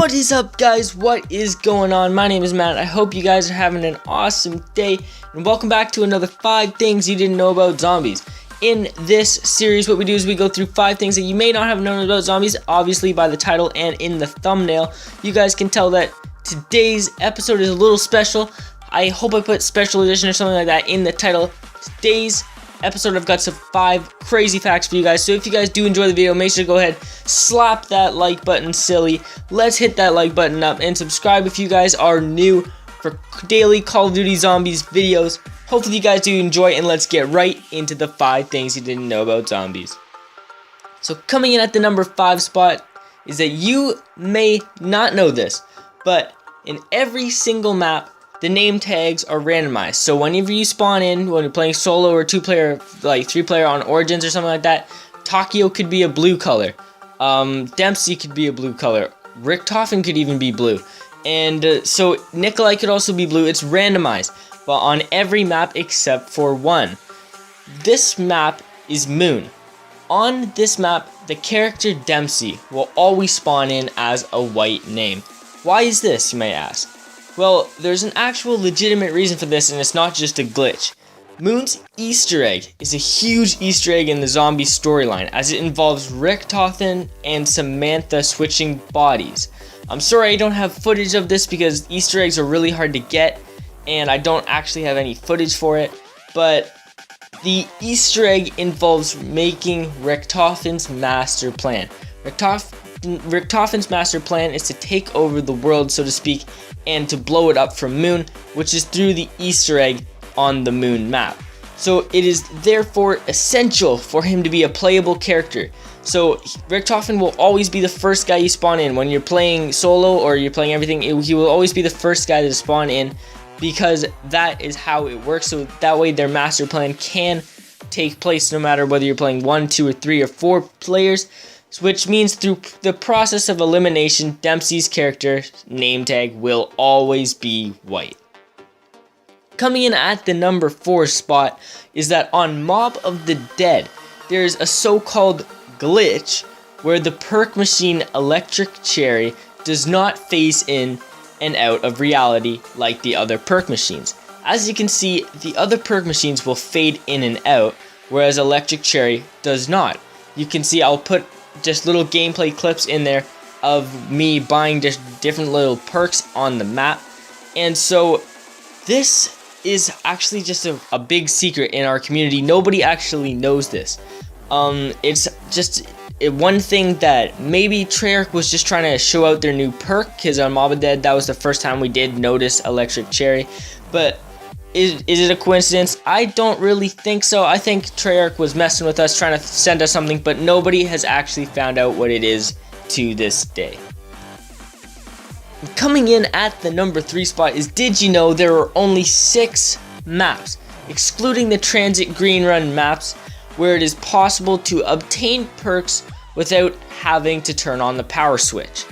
What is up, guys? What is going on? My name is Matt. I hope you guys are having an awesome day, and welcome back to another 5 things you didn't know about zombies. In this series, what we do is we go through 5 things that you may not have known about zombies. Obviously, by the title and in the thumbnail, you guys can tell that today's episode is a little special. I hope I put special edition or something like that in the title. Today's episode, I've got some 5 crazy facts for you guys. So if you guys do enjoy the video, make sure to go ahead, slap that like button, silly. Let's hit that like button up and subscribe if you guys are new for daily Call of Duty Zombies videos. Hopefully you guys do enjoy, and let's get right into the 5 things you didn't know about zombies. So coming in at the number 5 spot is that you may not know this, but in every single map, the name tags are randomized. So whenever you spawn in, when you're playing solo or 2-player, like 3-player on Origins or something like that, Takeo could be a blue color. Dempsey could be a blue color. Richtofen could even be blue. And so Nikolai could also be blue. It's randomized, but on every map except for one. This map is Moon. On this map, the character Dempsey will always spawn in as a white name. Why is this, you may ask? Well, there's an actual legitimate reason for this, and it's not just a glitch. Moon's Easter egg is a huge Easter egg in the zombie storyline, as it involves Richtofen and Samantha switching bodies. I'm sorry I don't have footage of this because Easter eggs are really hard to get, and I don't actually have any footage for it, but the Easter egg involves making Richtofen's master plan. Richtofen's master plan is to take over the world, so to speak, and to blow it up from Moon, which is through the Easter egg on the Moon map. So it is therefore essential for him to be a playable character. So Richtofen will always be the first guy you spawn in. When you're playing solo or you're playing everything, he will always be the first guy to spawn in, because that is how it works. So that way their master plan can take place no matter whether you're playing 1, 2, or 3, or 4 players. Which means through the process of elimination, Dempsey's character name tag will always be white. Coming in at the number 4 spot is that on Mob of the Dead, there's a so-called glitch where the perk machine Electric Cherry does not phase in and out of reality like the other perk machines. As you can see, the other perk machines will fade in and out, whereas Electric Cherry does not. You can see I'll put just little gameplay clips in there of me buying just different little perks on the map. And so this is actually just a big secret in our community. Nobody actually knows this. It's just one thing that maybe Treyarch was just trying to show out their new perk, because on Mob of the Dead, that was the first time we did notice Electric Cherry. But is it a coincidence? I don't really think so. I think Treyarch was messing with us, trying to send us something, but nobody has actually found out what it is to this day. Coming in at the number 3 spot is, did you know there are only 6 maps, excluding the Transit Green Run maps, where it is possible to obtain perks without having to turn on the power switch?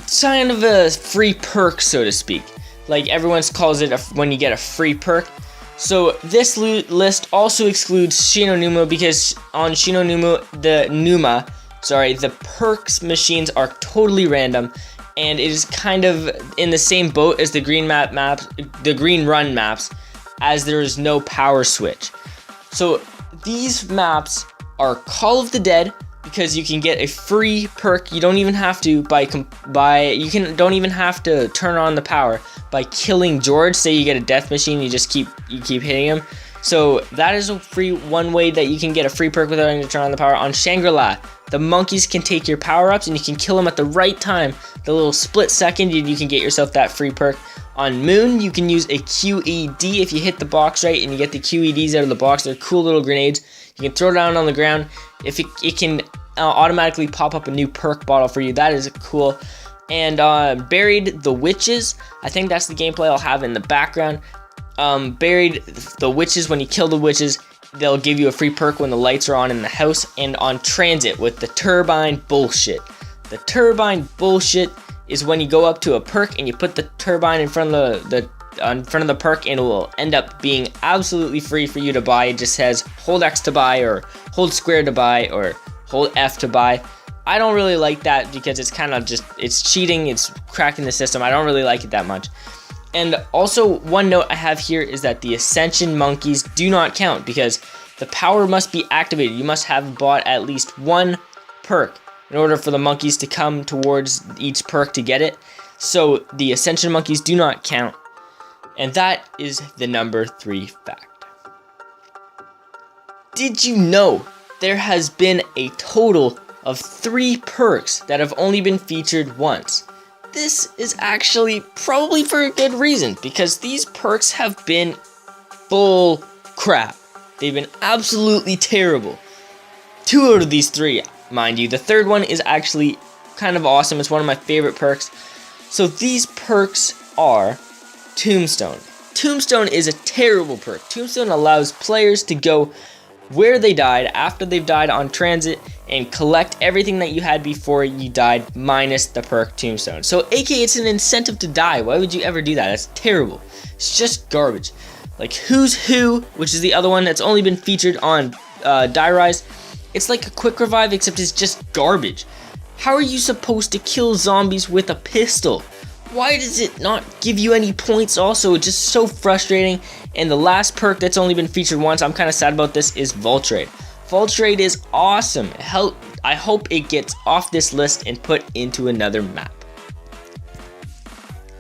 It's kind of a free perk, so to speak. Like everyone calls it when you get a free perk. So this list also excludes Numa, because on Numa, the perks machines are totally random, and it is kind of in the same boat as the Green Run maps, as there is no power switch. So these maps are Call of the Dead, because you can get a free perk. You don't even have to don't even have to turn on the power by killing George. Say you get a death machine, you keep hitting him. So that is a free one way that you can get a free perk without having to turn on the power. On Shangri-La, the monkeys can take your power-ups, and you can kill them at the right time. The little split second, you can get yourself that free perk. On Moon, you can use a QED if you hit the box right and you get the QEDs out of the box. They're cool little grenades. You can throw it down on the ground. If it can automatically pop up a new perk bottle for you. That is cool. And Buried the Witches, I think that's the gameplay I'll have in the background. Buried the Witches, when you kill the witches, they'll give you a free perk when the lights are on in the house. And on Transit with the Turbine Bullshit. The Turbine Bullshit is when you go up to a perk and you put the turbine in front of the perk, and it will end up being absolutely free for you to buy. It just says hold X to buy, or hold square to buy, or hold F to buy. I don't really like that because it's kind of just, it's cheating, it's cracking the system. I don't really like it that much. And also, one note I have here is that the Ascension monkeys do not count because the power must be activated. You must have bought at least one perk in order for the monkeys to come towards each perk to get it. So the Ascension monkeys do not count. And that is the number 3 fact. Did you know there has been a total of 3 perks that have only been featured once? This is actually probably for a good reason, because these perks have been bull crap. They've been absolutely terrible. 2 out of these 3, mind you. The third one is actually kind of awesome. It's one of my favorite perks. So these perks are Tombstone. Tombstone is a terrible perk. Tombstone allows players to go where they died after they've died on transit and collect everything that you had before you died minus the perk Tombstone. So aka it's an incentive to die. Why would you ever do that? That's terrible. It's just garbage. Like Who's Who, which is the other one that's only been featured on Die Rise. It's like a quick revive except it's just garbage. How are you supposed to kill zombies with a pistol? Why does it not give you any points also? It's just so frustrating. And the last perk that's only been featured once, I'm kind of sad about this, is Vault Raid. Vault Raid is awesome. I hope it gets off this list and put into another map.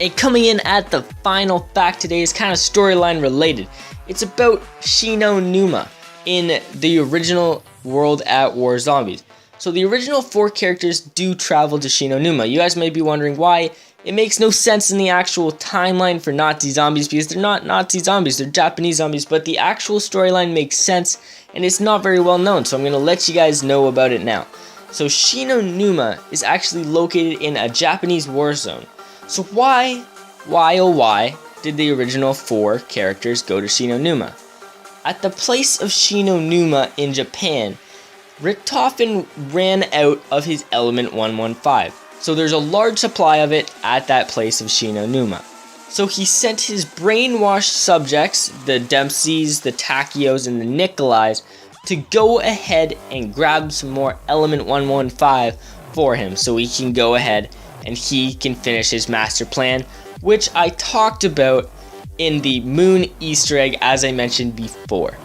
And coming in at the final fact today is kind of storyline related. It's about Shino Numa in the original World at War Zombies. So the original 4 characters do travel to Shino Numa. You guys may be wondering why. It makes no sense in the actual timeline for Nazi zombies because they're not Nazi zombies, they're Japanese zombies, but the actual storyline makes sense and it's not very well known, so I'm going to let you guys know about it now. So Shino Numa is actually located in a Japanese war zone. So why did the original 4 characters go to Shino Numa? At the place of Shino Numa in Japan, Richtofen ran out of his element 115. So there's a large supply of it at that place of Shino Numa. So he sent his brainwashed subjects, the Dempseys, the Takeos, and the Nikolais, to go ahead and grab some more element 115 for him so he can go ahead and he can finish his master plan, which I talked about in the Moon Easter egg as I mentioned before.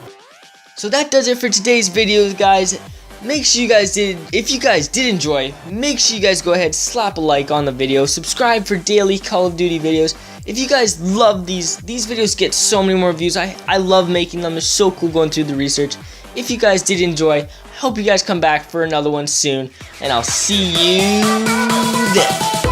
So that does it for today's videos, guys. Make sure you guys if you guys did enjoy, make sure you guys go ahead, slap a like on the video, subscribe for daily Call of Duty videos. If you guys love these videos get so many more views. I love making them. It's so cool going through the research. If you guys did enjoy, I hope you guys come back for another one soon, and I'll see you then.